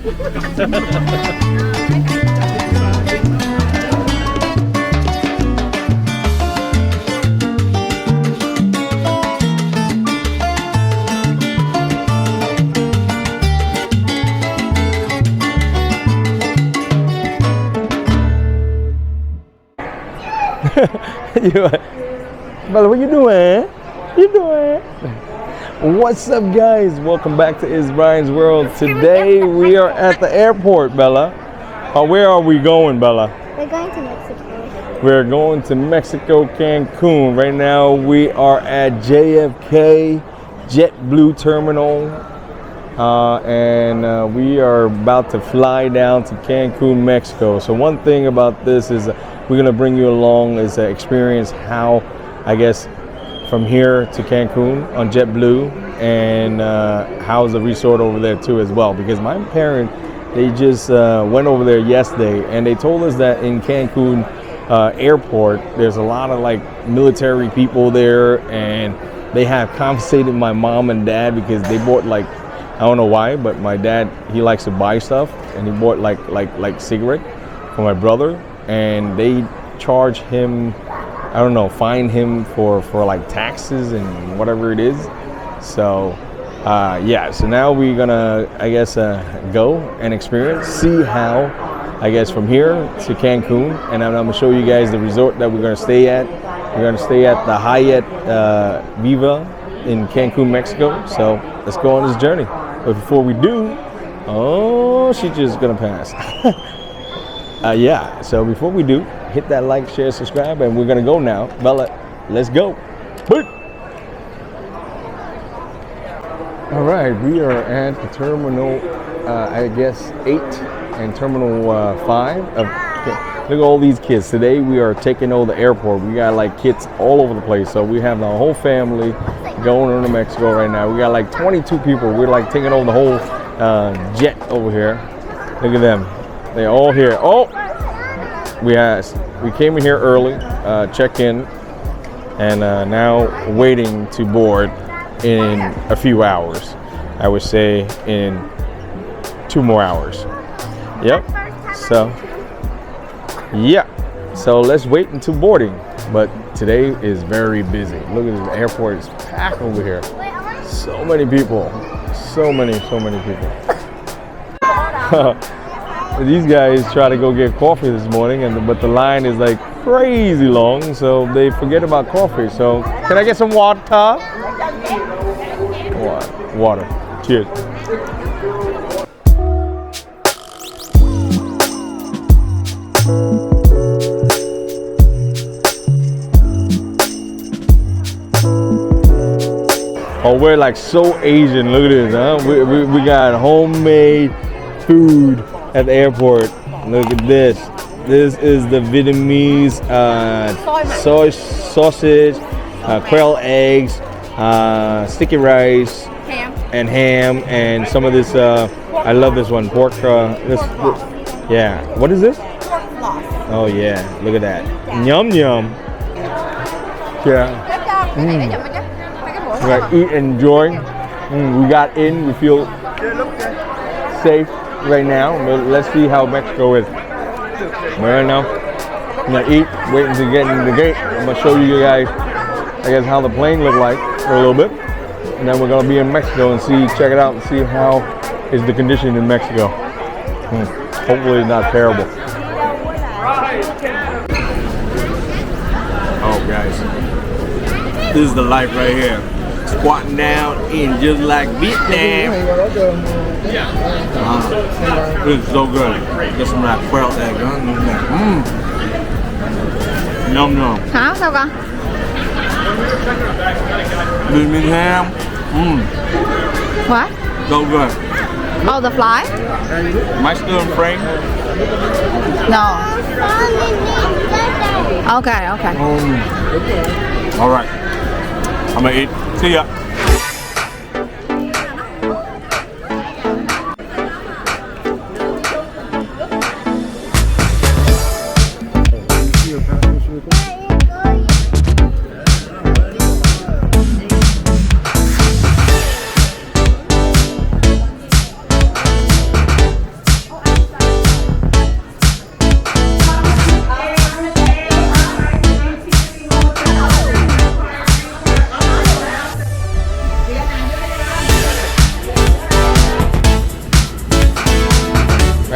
Bella, what you doing? What's up, guys? Welcome back to It's Brian's World. Today we are at the airport, Bella. Where are we going, Bella? We're going to Mexico. We're going to Mexico, Cancun. Right now we are at JFK Jetblue terminal. And we are about to fly down to Cancun, Mexico. So one thing about this is we're going to bring you along is to experience how, I guess, from here to Cancun on JetBlue, and how's the resort over there too as well. Because my parents, they just went over there yesterday, and they told us that in Cancun airport, there's a lot of like military people there, and they have confiscated my mom and dad because they bought like, I don't know why, but my dad, he likes to buy stuff, and he bought like cigarette for my brother, and they charge him, I don't know, fine him for like taxes and whatever it is. So yeah, so now we're gonna, I guess, go and experience, see how, I guess, from here to Cancun, and I'm gonna show you guys the resort that we're gonna stay at. We're gonna stay at the Hyatt Ziva in Cancun, Mexico. So let's go on this journey. But before we do, oh, she's just gonna pass. Yeah, so before we do, hit that like, share, subscribe, and we're gonna go now. Bella, let's go. All right, we are at the terminal, I guess 8 and terminal 5. Look at all these kids. Today we are taking over the airport. We got like kids all over the place. So we have the whole family going into Mexico right now. We got like 22 people. We're like taking over the whole jet over here. Look at them. They're all here. Oh, we came in here early, checked in, and now waiting to board in a few hours. I would say in 2 more hours. Yep. So yeah. So let's wait until boarding. But today is very busy. Look at this airport is packed over here. So many people. So many people. These guys try to go get coffee this morning, but the line is like crazy long, so they forget about coffee. So can I get some water? Water. Cheers. Oh, we're like so Asian. Look at this, huh? We got homemade food at the airport. Look at this. This is the Vietnamese soy sausage, quail eggs, sticky rice, ham, and some of this. I love this one, pork. This, yeah. What is this? Pork floss. Oh yeah. Look at that. Yum yum. Yeah. We're gonna eat and enjoy. We got in. We feel safe right now. But let's see how Mexico is. Right now, I'm gonna eat, waiting to get in the gate. I'm gonna show you guys, I guess, how the plane looked like for a little bit, and then we're gonna be in Mexico and check it out and see how is the condition in Mexico. Hopefully, it's not terrible. Oh, guys, this is the life right here. Squatting down in just like Vietnam. This is so good. Get some of that quail egg. Yum yum. Hả? Sao con? With ham. What? So good. Oh, the fly? Am I still in frame? No. Okay. All right. I'm gonna eat. See ya.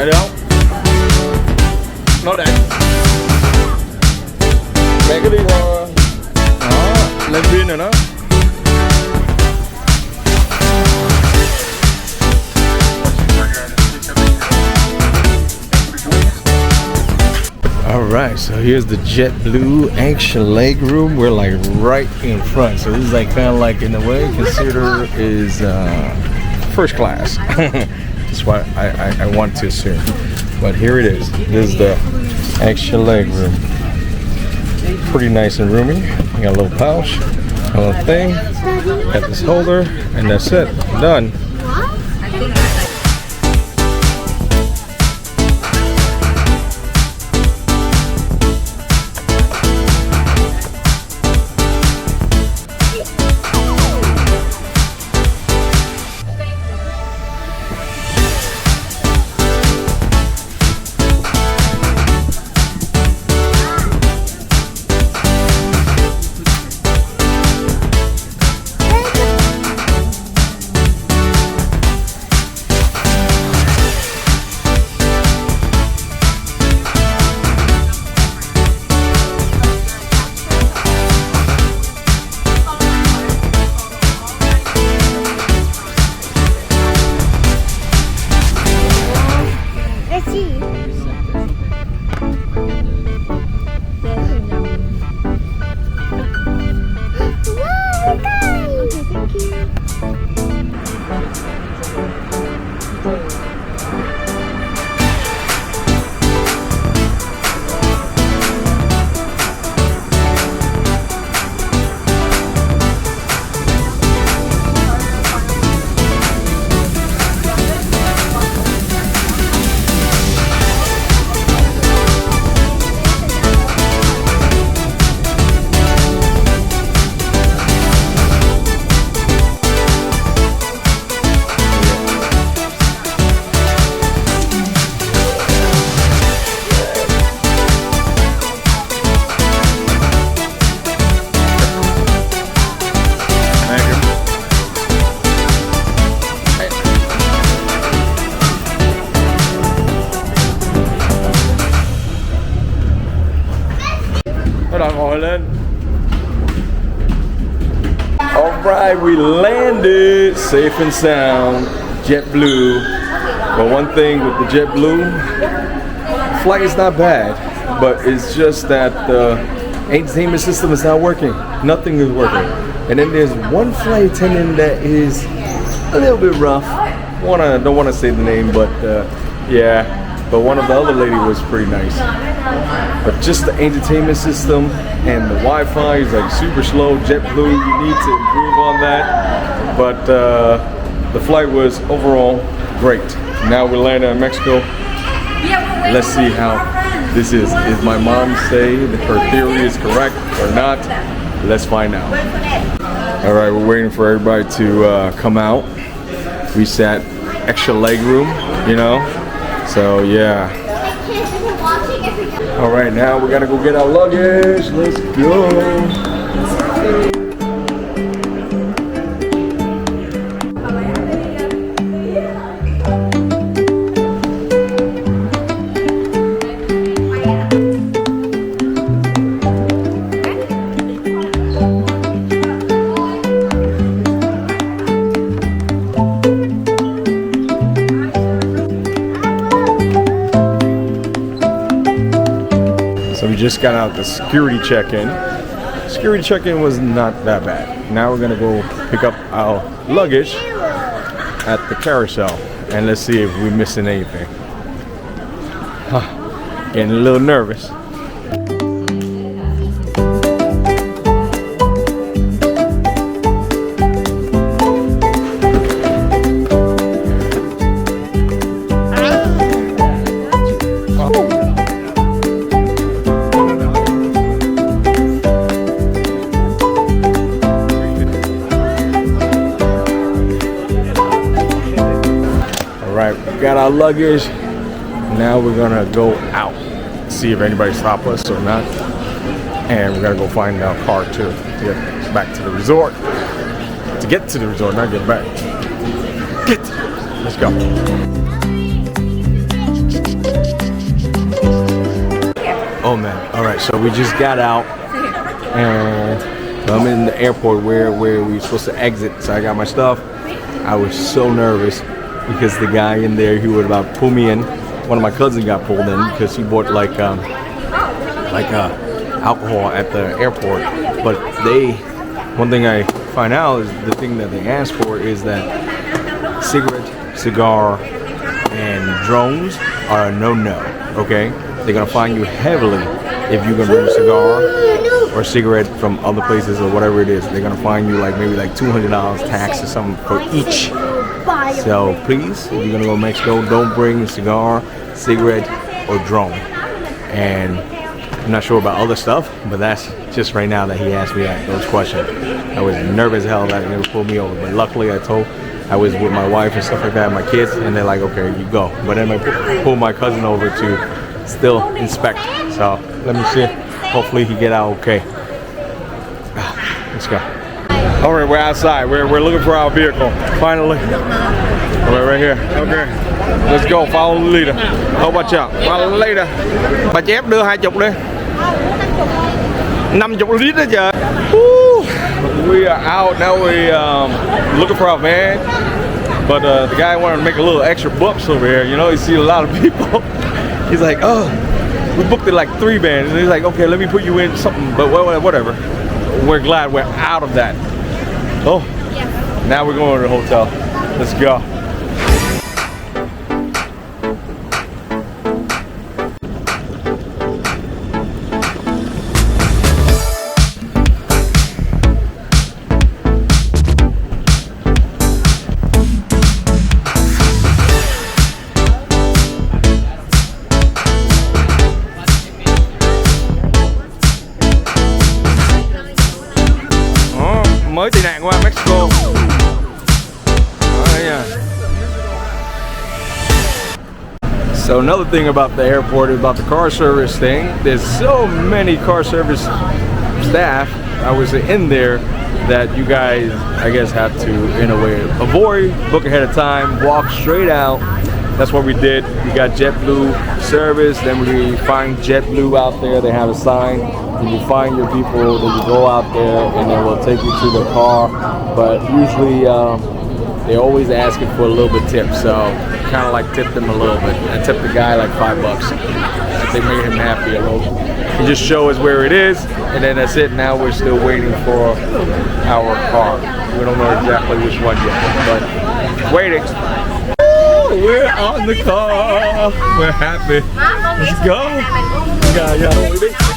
Let it out. No, that. Make it equal. Let's be in it, huh? Alright, so here's the Jetblue ancient leg room. We're like right in front. So this is like kind of like in a way consider is first class. That's what I want to assume. But here it is. This is the ancient leg room. Pretty nice and roomy. You got a little pouch, a little thing, got this holder, and that's it. Done. Alright, we landed safe and sound, JetBlue. But one thing with the JetBlue, flight is not bad, but it's just that the entertainment system is not working. Nothing is working. And then there's one flight attendant that is a little bit rough. Don't want to say the name, but yeah. But one of the other lady was pretty nice. But just the entertainment system and the Wi-Fi is like super slow. JetBlue, you need to improve on that. But the flight was overall great. Now we landed in Mexico. Let's see how this is. Is my mom say that her theory is correct or not? Let's find out. All right, we're waiting for everybody to come out. We sat extra leg room, you know. So yeah. All right, now we gotta go get our luggage. Let's go. So we just got out the security check-in. Security check-in was not that bad. Now we're gonna go pick up our luggage at the carousel and let's see if we're missing anything. Getting a little nervous. Got our luggage. Now we're gonna go out, see if anybody stops us or not, and we're gonna go find our car too to get back to the resort. To get to the resort, not get back. Let's go. So we just got out, and I'm in the airport where we were supposed to exit. So I got my stuff. I was so nervous because the guy in there, he would about pull me in. One of my cousins got pulled in because he bought like alcohol at the airport. But one thing I find out is the thing that they ask for is that cigarette, cigar, and drones are a no-no. Okay, they're gonna fine you heavily if you can bring a cigar or cigarette from other places or whatever it is. They're gonna fine you like maybe like $200 tax or something for each. So please, if you're gonna go to Mexico, don't bring a cigar, cigarette, or drone. And I'm not sure about other stuff, but that's just right now that he asked me those questions. I was nervous as hell that they would pull me over, but luckily I was with my wife and stuff like that, my kids, and they're like, okay, you go. But then I pulled my cousin over to still inspect. So let me see. Hopefully he get out okay. Let's go. All right, we're outside. We're looking for our vehicle. Finally. All right here. Okay. Let's go. Follow the leader. Oh, watch out. Follow the leader. Bà chép đưa 20 đi. 50 lít đó trời. We are out now. We looking for our van, but the guy wanted to make a little extra bucks over here. You know, you see a lot of people. He's like, oh, we booked it like 3 vans. And he's like, okay, let me put you in something, but whatever. We're glad we're out of that. Oh, now we're going to the hotel. Let's go. Mới tị nạn qua Mexico. So another thing about the airport is about the car service thing. There's so many car service staff. I was in there that you guys, I guess, have to, in a way, avoid, book ahead of time, walk straight out. That's what we did. We got Jetblue service, then we find Jetblue out there. They have a sign. And you find your people, then you go out there, and then we'll take you to the car. But usually, they're always asking for a little bit tip, so kind of like tip them a little bit. I tipped the guy like $5. They made him happy a little. You just show us where it is, and then that's it. Now we're still waiting for our car. We don't know exactly which one yet, but waiting. We're on the car. We're happy. Let's go. Yeah.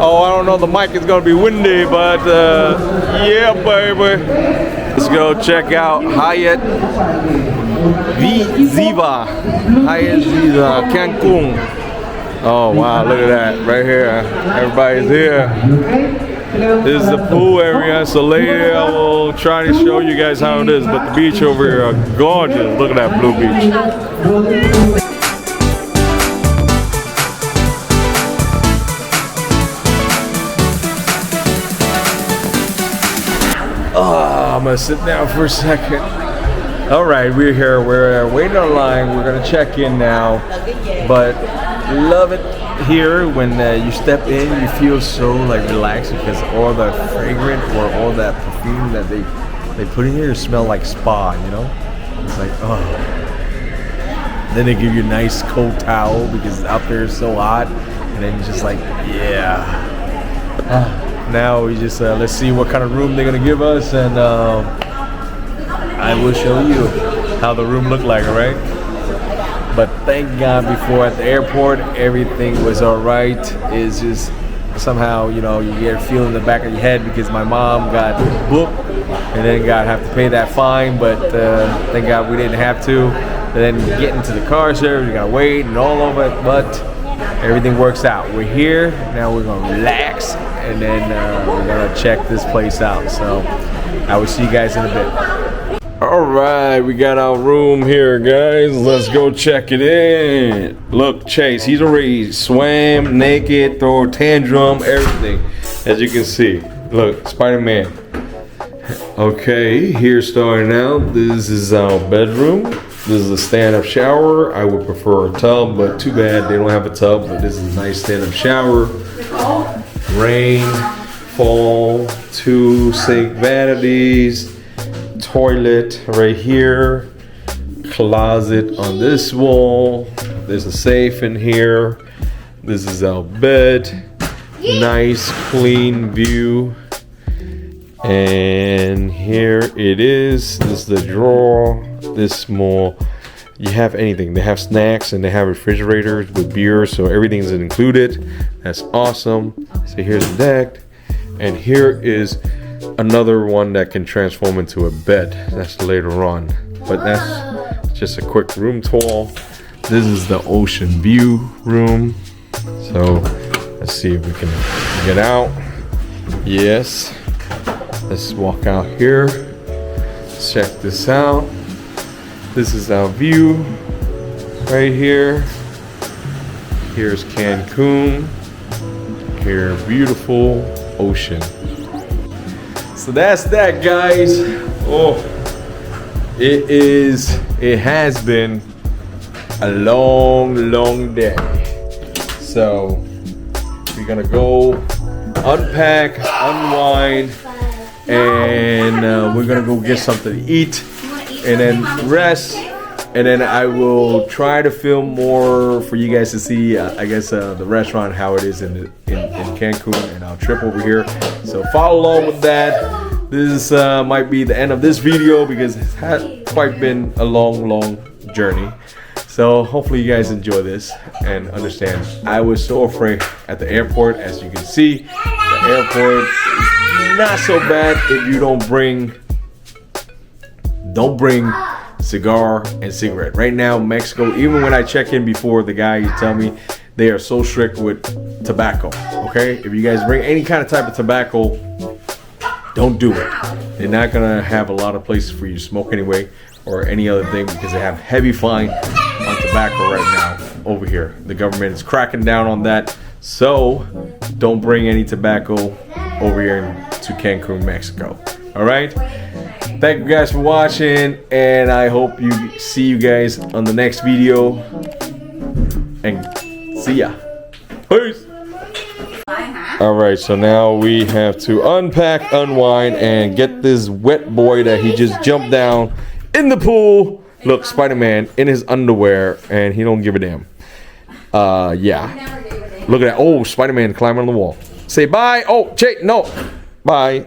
Oh, I don't know, the mic is gonna be windy, but yeah, baby. Let's go check out Hyatt Ziva. Hyatt Ziva, Cancun. Oh wow, look at that, right here. Everybody's here. This is the pool area, so later I will try to show you guys how it is, but the beach over here are gorgeous. Look at that blue beach. I'm gonna sit down for a second. All right, we're here. We're waiting online. We're gonna check in now. But love it here when you step in. You feel so like relaxed because all the fragrance or all that perfume that they put in here smell like spa. You know, it's like oh. Then they give you a nice cold towel because out there is so hot, and then you're just like yeah. Now we just let's see what kind of room they're gonna give us, and I will show you how the room looked like, all right? But thank God before at the airport everything was all right. It's just somehow, you know, you get a feeling in the back of your head because my mom got booked and then have to pay that fine, but thank God we didn't have to. And then get into the car service, you gotta wait and all of it, but everything works out. We're here, now we're gonna relax, and then we're gonna check this place out. So I will see you guys in a bit. All right, we got our room here, guys. Let's go check it in. Look, Chase, he's already swam naked, throw a tantrum, everything, as you can see. Look, Spider-Man. Okay, here starting out, this is our bedroom. This is a stand-up shower. I would prefer a tub, but too bad they don't have a tub, but this is a nice stand-up shower. Rain, fall, 2 sink vanities, toilet right here, closet on this wall. There's a safe in here. This is our bed. Nice, clean view. And here it is. This is the drawer. This small. You have anything. They have snacks and they have refrigerators with beer, so everything's included. That's awesome. So here's the deck, and here is another one that can transform into a bed. That's later on, but that's just a quick room tour. This is the ocean view room. So let's see if we can get out. Yes. Let's walk out here. Let's check this out. This is our view right here. Here's Cancun. Here, beautiful ocean. So that's that, guys. Oh, it has been a long day. So we're gonna go unpack, unwind, and we're gonna go get something to eat and then rest, and then I will try to film more for you guys to see I guess the restaurant, how it is in Cancun, and our trip over here. So follow along with that. This might be the end of this video because it has quite been a long journey. So hopefully you guys enjoy this and understand. I was so afraid at the airport. As you can see, the airport is not so bad if you don't bring cigar and cigarette. Right now, Mexico, even when I check in before, the guy, you tell me they are so strict with tobacco. Okay, if you guys bring any kind of type of tobacco, don't do it. They're not gonna have a lot of places for you to smoke anyway, or any other thing, because they have heavy fine on tobacco right now over here. The government is cracking down on that, so don't bring any tobacco over here to Cancun, Mexico. All right. Thank you guys for watching, and I hope you see you guys on the next video, and see ya. Peace. All right, so now we have to unpack, unwind, and get this wet boy that he just jumped down in the pool. Look, Spider-Man in his underwear, and he don't give a damn. Yeah. Look at that. Oh, Spider-Man climbing on the wall. Say bye. Oh, Jake, no. Bye.